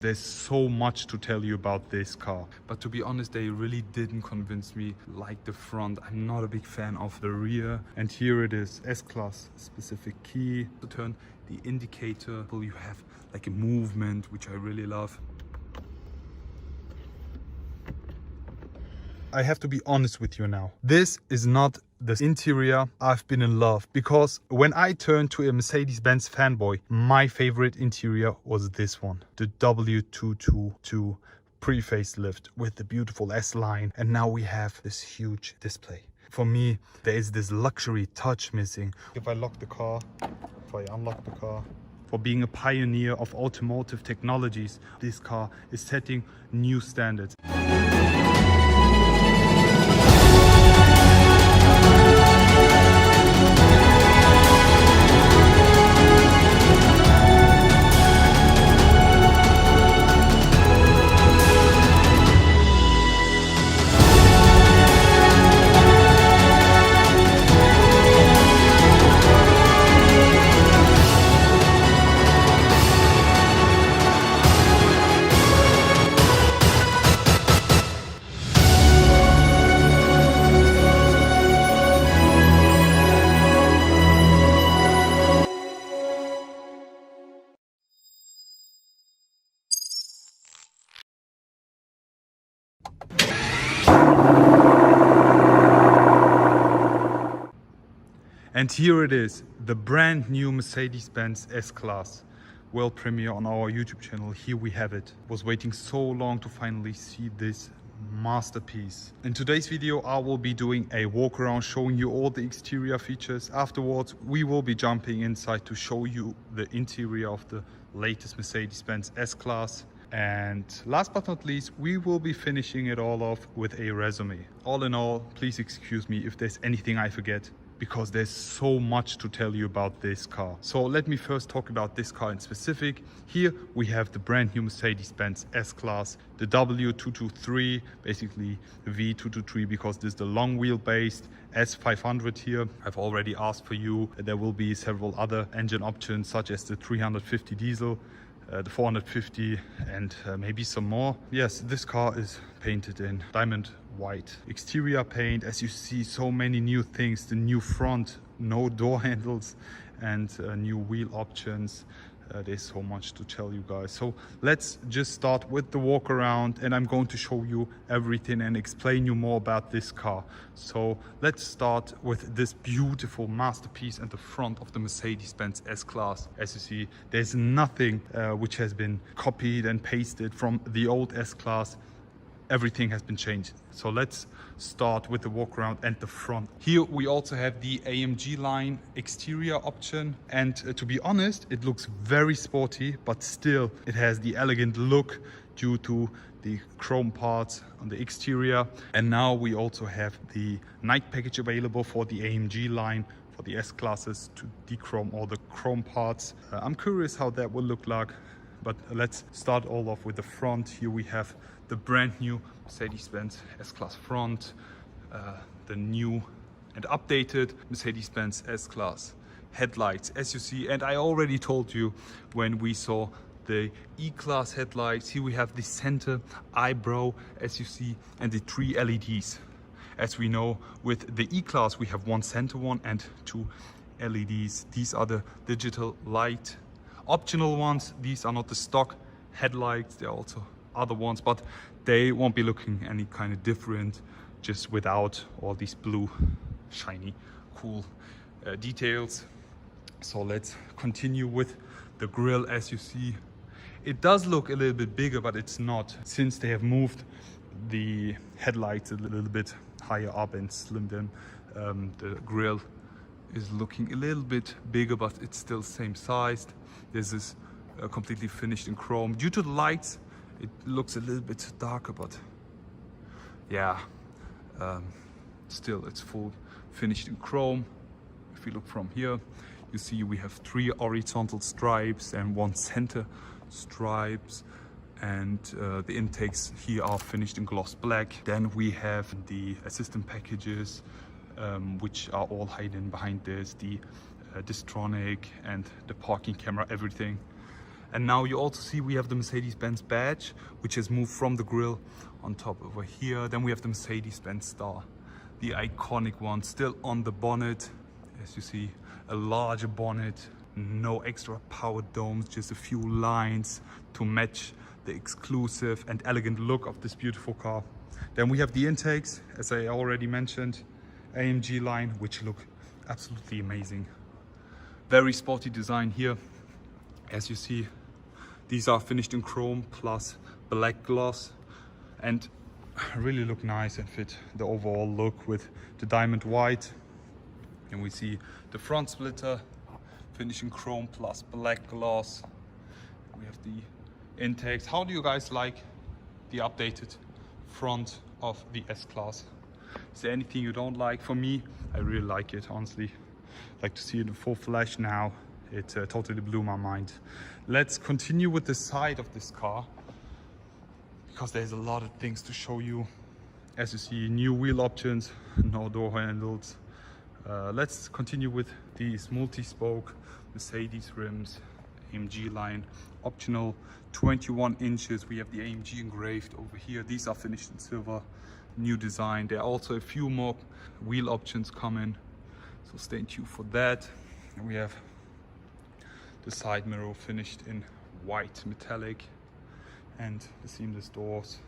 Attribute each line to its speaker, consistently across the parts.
Speaker 1: There's so much to tell you about this car, but to be honest, they really didn't convince me like the front. I'm not a big fan of the rear. And here it is, S-Class specific key. To turn the indicator, you have like a movement, which I really love. I have to be honest with you now. This is not the interior I've been in love, because when I turned to a Mercedes-Benz fanboy, my favorite interior was this one, the W222 pre-facelift with the beautiful S-line, and now we have this huge display. For me, there is this luxury touch missing. If I lock the car, if I unlock the car, for being a pioneer of automotive technologies, this car is setting new standards. And here it is, the brand new Mercedes-Benz S-Class world premiere on our YouTube channel. Here we have it. Was waiting so long to finally see this masterpiece. In today's video, I will be doing a walk around, showing you all the exterior features. Afterwards, we will be jumping inside to show you the interior of the latest Mercedes-Benz S-Class. And last but not least, we will be finishing it all off with a resume. All in all, please excuse me if there's anything I forget, because there's so much to tell you about this car. So let me first talk about this car in specific. Here we have the brand new Mercedes-Benz S-Class, the W223, basically V223, because this is the long wheelbase S500 here. I've already asked for you. There will be several other engine options, such as the 350 diesel, the 450, and maybe some more. Yes, this car is painted in diamond white exterior paint. As you see, so many new things. The new front, no door handles, and new wheel options. There's so much to tell you guys. So let's just start with the walk around, and I'm going to show you everything and explain you more about this car. So let's start with this beautiful masterpiece at the front of the Mercedes-Benz S-Class. As you see, there's nothing which has been copied and pasted from the old S-Class. Everything has been changed. So let's start with the walk around and the front. Here we also have the AMG line exterior option, and to be honest, it looks very sporty, but still it has the elegant look due to the chrome parts on the exterior. And now we also have the night package available for the AMG line, for the S-Classes, to dechrome all the chrome parts. I'm curious how that will look like. But let's start all off with the front. Here we have the brand new Mercedes-Benz S-Class front, the new and updated Mercedes-Benz S-Class headlights, as you see. And I already told you when we saw the E-Class headlights, here we have the center eyebrow, as you see, and the 3 LEDs. As we know, with the E-Class, we have one center one and 2 LEDs. These are the digital light optional ones. These are not the stock headlights. There are also other ones, but they won't be looking any kind of different, just without all these blue shiny cool details. So let's continue with the grille. As you see, it does look a little bit bigger, but it's not, since they have moved the headlights a little bit higher up and slimmed them. The grille is looking a little bit bigger, but it's still same sized. This is completely finished in chrome. Due to the lights, it looks a little bit darker, but yeah, still it's full finished in chrome. If you look from here, you see we have 3 horizontal stripes and 1 center stripes, and the intakes here are finished in gloss black. Then we have the assistant packages, which are all hidden behind this, the Distronic and the parking camera, everything. And now you also see we have the Mercedes-Benz badge, which has moved from the grille on top over here. Then we have the Mercedes-Benz star, the iconic one, still on the bonnet. As you see, a larger bonnet, no extra power domes, just a few lines to match the exclusive and elegant look of this beautiful car. Then we have the intakes, as I already mentioned, AMG line, which look absolutely amazing. Very sporty design here. As you see, these are finished in chrome plus black gloss and really look nice and fit the overall look with the diamond white. And we see the front splitter finished in chrome plus black gloss. We have the intakes. How do you guys like the updated front of the S-Class? Is there anything you don't like? For me, I really like it, honestly. I like to see it in full flash now. It totally blew my mind. Let's continue with the side of this car, because there's a lot of things to show you. As you see, new wheel options, no door handles. Let's continue with these multi-spoke Mercedes rims, AMG line, optional 21 inches. We have the AMG engraved over here. These are finished in silver, new design. There are also a few more wheel options coming, so stay tuned for that. And we have the side mirror finished in white metallic, and the seamless doors.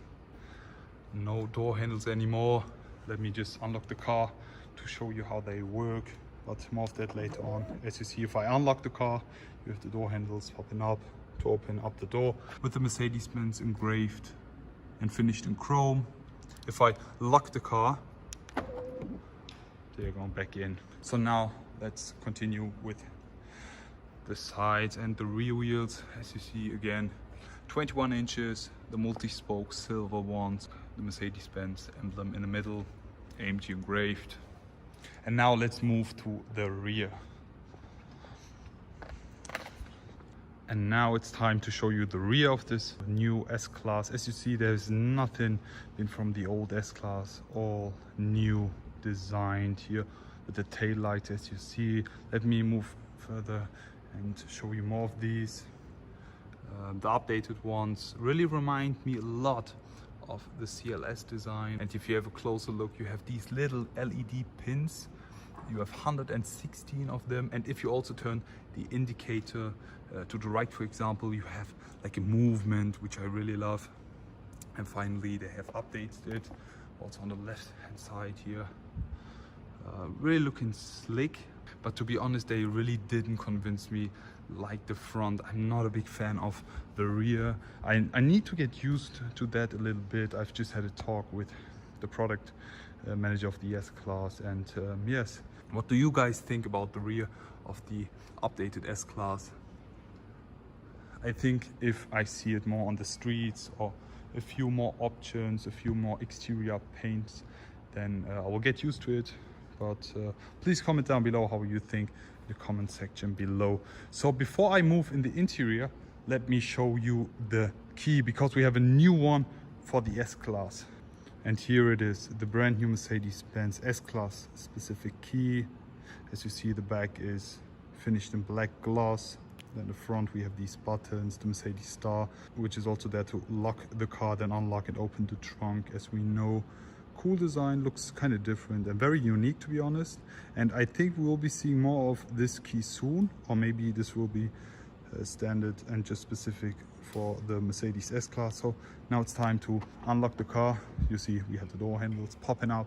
Speaker 1: No door handles anymore. Let me just unlock the car to show you how they work, but more of that later on. As you see, if I unlock the car, you have the door handles popping up to open up the door with the Mercedes-Benz engraved and finished in chrome. If I lock the car, they're going back in. So now let's continue with the sides and the rear wheels. As you see, again, 21 inches, the multi-spoke silver ones, the Mercedes-Benz emblem in the middle, AMG engraved. And now let's move to the rear. And now it's time to show you the rear of this new S-Class. As you see, there's nothing been from the old S-Class, all new, designed here with the tail lights. As you see, let me move further and show you more of these. The updated ones really remind me a lot of the CLS design. And if you have a closer look, you have these little LED pins. You have 116 of them. And if you also turn the indicator to the right, for example, you have like a movement, which I really love. And finally, they have updated it also on the left hand side here. Really looking slick, but to be honest, they really didn't convince me like the front. I'm not a big fan of the rear. I need to get used to that a little bit. I've just had a talk with the product manager of the S-Class, and yes, what do you guys think about the rear of the updated S-Class? I think if I see it more on the streets or a few more options, a few more exterior paints, then I will get used to it. But please comment down below how you think in the comment section below. So before I move in the interior, let me show you the key, because we have a new one for the S-Class. And here it is, the brand new Mercedes-Benz S-Class specific key. As you see, the back is finished in black gloss. Then the front, we have these buttons, the Mercedes star, which is also there to lock the car, then unlock and open the trunk. As we know, cool design, looks kind of different and very unique, to be honest. And I think we will be seeing more of this key soon, or maybe this will be standard and just specific for the Mercedes S-Class. So now it's time to unlock the car. You see we have the door handles popping up,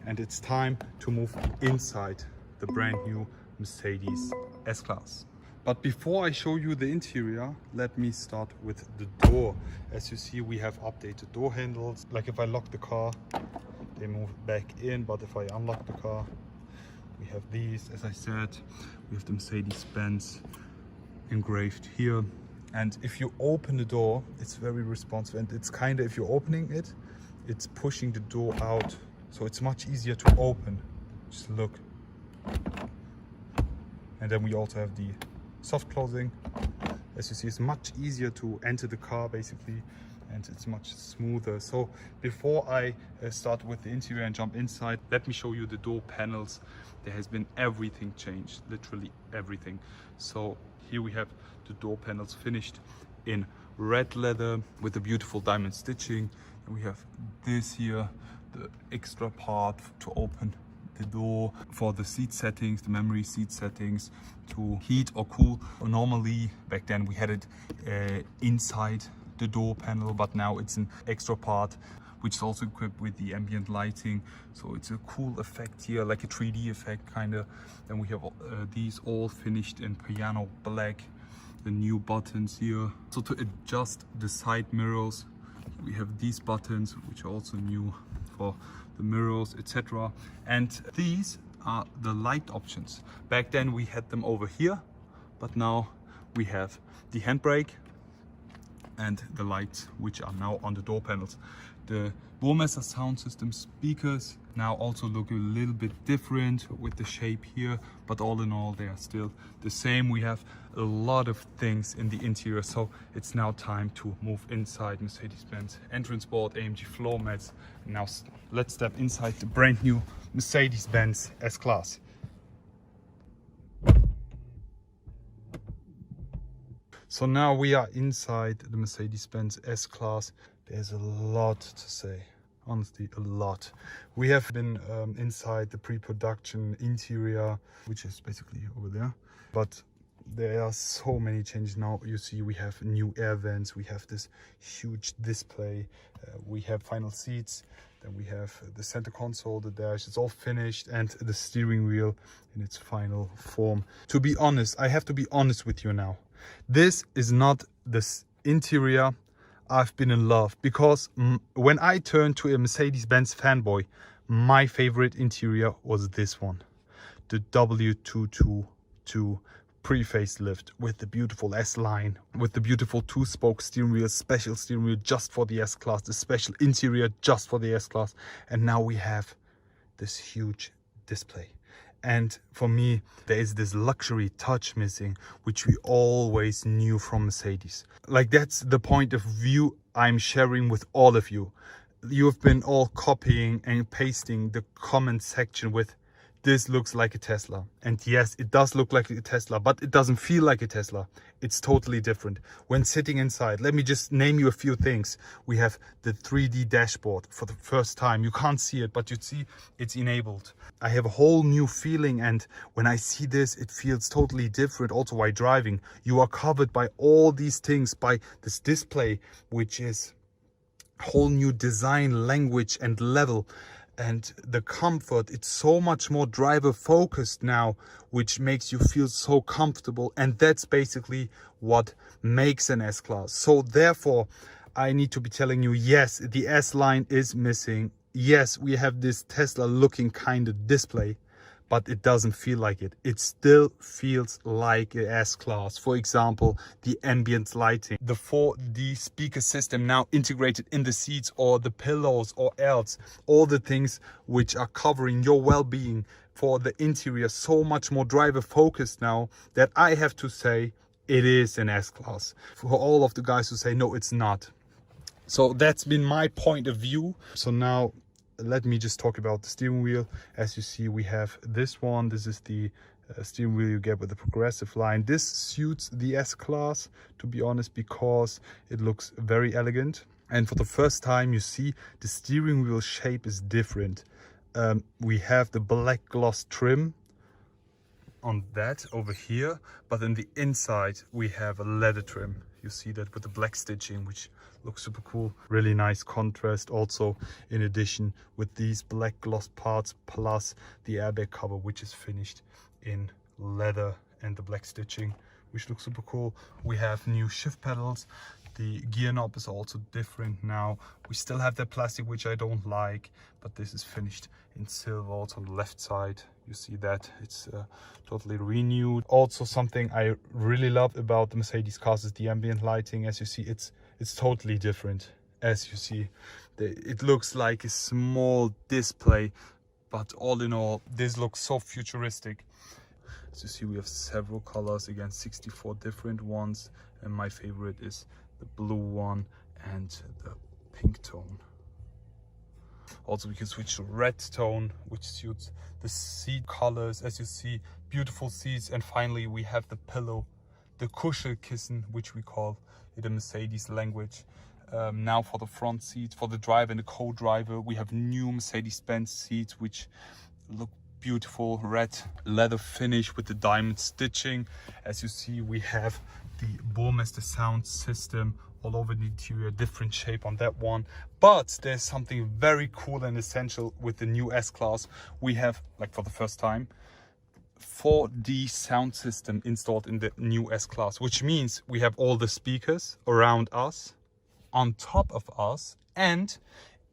Speaker 1: and it's time to move inside the brand new Mercedes S-Class. But before I show you the interior, let me start with the door. As you see, we have updated door handles. Like if I lock the car, they move back in, but if I unlock the car, we have these. As I said, we have the Mercedes-Benz engraved here. And if you open the door, it's very responsive, and it's kind of, if you're opening it, it's pushing the door out, so it's much easier to open. Just look. And then we also have the soft closing. As you see, it's much easier to enter the car basically, and it's much smoother. So before I start with the interior and jump inside, let me show you the door panels. There has been everything changed, literally everything. So here we have the door panels finished in red leather with the beautiful diamond stitching. And we have this here, the extra part to open the door for the seat settings, the memory seat settings, to heat or cool. Normally back then we had it inside the door panel, but now it's an extra part which is also equipped with the ambient lighting, so it's a cool effect here, like a 3D effect kind of. Then we have these all finished in piano black, the new buttons here. So to adjust the side mirrors, we have these buttons which are also new for the mirrors, etc. And these are the light options. Back then we had them over here, but now we have the handbrake and the lights which are now on the door panels. The Burmester sound system speakers now also look a little bit different with the shape here, but all in all they are still the same. We have a lot of things in the interior, so it's now time to move inside Mercedes-Benz. Entrance board, AMG floor mats. Now let's step inside the brand new Mercedes-Benz S-Class. So now we are inside the Mercedes-Benz S-Class. There's a lot to say, honestly, a lot. We have been inside the pre-production interior, which is basically over there. But there are so many changes now. You see, we have new air vents, we have this huge display, we have final seats, then we have the center console, the dash, it's all finished, and the steering wheel in its final form. To be honest, I have to be honest with you now. This is not this interior I've been in love, because when I turned to a Mercedes-Benz fanboy, my favorite interior was this one, the W222 pre-facelift with the beautiful S-line, with the beautiful two-spoke steering wheel, special steering wheel just for the S-Class, the special interior just for the S-Class, and now we have this huge display. And for me, there is this luxury touch missing, which we always knew from Mercedes. Like, that's the point of view I'm sharing with all of you. You have been all copying and pasting the comment section with, this looks like a Tesla. And yes, it does look like a Tesla, but it doesn't feel like a Tesla. It's totally different. When sitting inside, let me just name you a few things. We have the 3D dashboard for the first time. You can't see it, but you see it's enabled. I have a whole new feeling, and when I see this, it feels totally different. Also while driving, you are covered by all these things, by this display, which is whole new design, language and level. And the comfort, it's so much more driver focused now, which makes you feel so comfortable. And that's basically what makes an S-Class. So therefore, I need to be telling you, yes, the S-Line is missing. Yes, we have this Tesla looking kind of display, but it doesn't feel like it. It still feels like an S-Class. For example, the ambient lighting, the 4D speaker system now integrated in the seats or the pillows or else, all the things which are covering your well-being for the interior, so much more driver focused now that I have to say it is an S-Class. For all of the guys who say, no, it's not. So that's been my point of view. So now let me just talk about the steering wheel. As you see, we have this one. This is the steering wheel you get with the progressive line. This suits the S-Class, to be honest, because it looks very elegant. And for the first time, you see the steering wheel shape is different. We have the black gloss trim on that over here, but in the inside we have a leather trim. You see that with the black stitching, which looks super cool. Really nice contrast also, in addition with these black gloss parts plus the airbag cover, which is finished in leather, and the black stitching, which looks super cool. We have new shift pedals. The gear knob is also different now. We still have the plastic, which I don't like, but this is finished in silver. Also on the left side, you see that it's totally renewed. Also, something I really love about the Mercedes cars is the ambient lighting. As you see, it's totally different. As you see, it looks like a small display, but all in all, this looks so futuristic. As you see, we have several colors, again 64 different ones, and my favorite is the blue one and the pink tone. Also we can switch to red tone, which suits the seat colors. As you see, beautiful seats. And finally we have the pillow, the Kuschelkissen, which we call it in Mercedes language. Now for the front seats, for the driver and the co-driver, we have new Mercedes-Benz seats which look beautiful, red leather finish with the diamond stitching. As you see, we have the Burmester sound system all over the interior, different shape on that one. But there's something very cool and essential with the new S-Class. We have, like for the first time, 4D sound system installed in the new S-Class, which means we have all the speakers around us, on top of us, and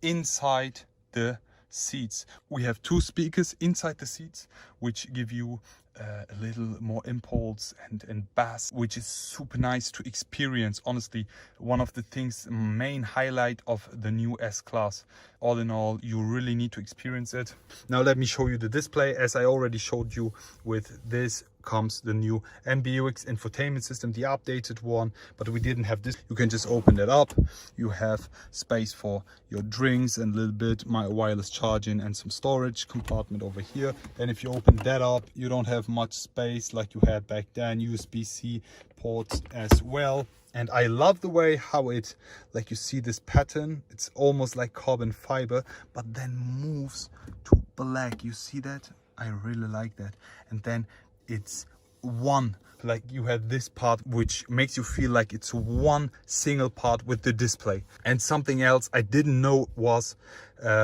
Speaker 1: inside the seats. We have 2 speakers inside the seats, which give you a little more impulse and bass, which is super nice to experience. Honestly, one of the things, main highlight of the new S-Class. All in all, you really need to experience it. Now let me show you the display. As I already showed you, with this comes the new MBUX infotainment system, the updated one, but we didn't have this. You can just open that up. You have space for your drinks and a little bit my wireless charging and some storage compartment over here. Then if you open that up, you don't have much space like you had back then. USB-C ports as well. And I love the way how it, like you see this pattern, it's almost like carbon fiber, but then moves to black. You see that? I really like that. And then it's one, like you have this part which makes you feel like it's one single part with the display. And something else I didn't know was,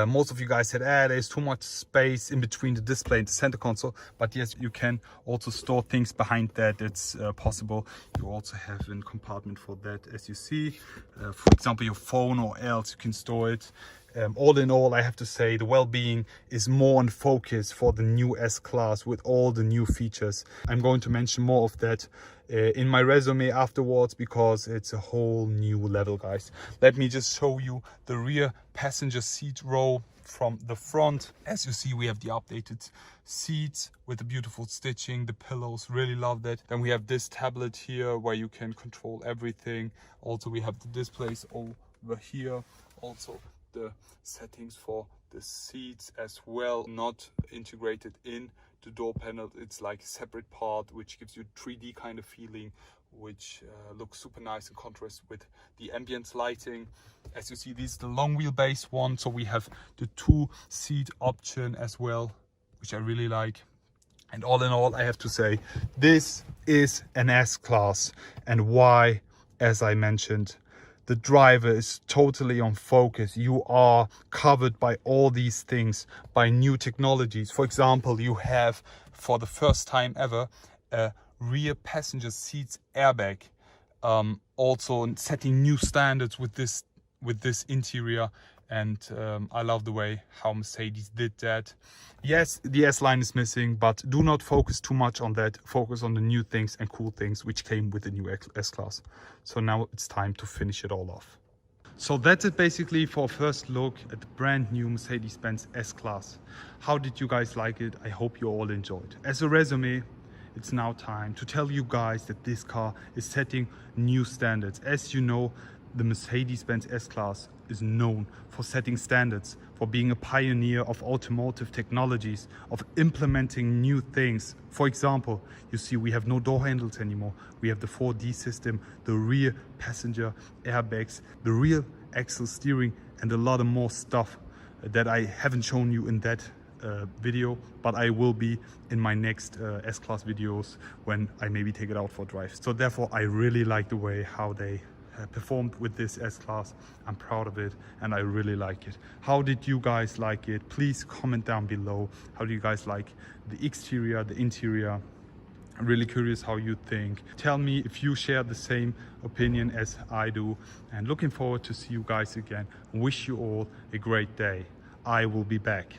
Speaker 1: most of you guys said, there's too much space in between the display and the center console. But yes, you can also store things behind that. It's possible. You also have a compartment for that, as you see. For example, your phone or else you can store it. All in all, I have to say the well-being is more in focus for the new S-Class with all the new features. I'm going to mention more of that in my resume afterwards, because it's a whole new level, guys. Let me just show you the rear passenger seat row from the front. As you see, we have the updated seats with the beautiful stitching, the pillows, really love that. Then we have this tablet here where you can control everything. Also, we have the displays over here. Also, the settings for the seats as well, not integrated in the door panel. It's like a separate part which gives you 3D kind of feeling, which looks super nice in contrast with the ambience lighting. As you see, this is the long wheelbase one, so we have the 2-seat option as well, which I really like. And all in all, I have to say this is an S-Class. And why? As I mentioned, the driver is totally on focus. You are covered by all these things, by new technologies. For example, you have, for the first time ever, a rear passenger seats airbag. Also setting new standards with this interior. And I love the way how Mercedes did that. Yes, the S-Line is missing, but do not focus too much on that. Focus on the new things and cool things which came with the new S-Class. So now it's time to finish it all off. So that's it basically for a first look at the brand new Mercedes-Benz S-Class. How did you guys like it? I hope you all enjoyed. As a resume, it's now time to tell you guys that this car is setting new standards. As you know, the Mercedes-Benz S-Class is known for setting standards, for being a pioneer of automotive technologies, of implementing new things. For example, you see we have no door handles anymore. We have the 4D system, the rear passenger airbags, the rear axle steering, and a lot of more stuff that I haven't shown you in that video, but I will be in my next S-Class videos when I maybe take it out for a drive. So therefore, I really like the way how they performed with this S-Class. I'm proud of it and I really like it. How did you guys like it? Please comment down below. How do you guys like the exterior, the interior? I'm really curious how you think. Tell me if you share the same opinion as I do, and looking forward to see you guys again. Wish you all a great day. I will be back.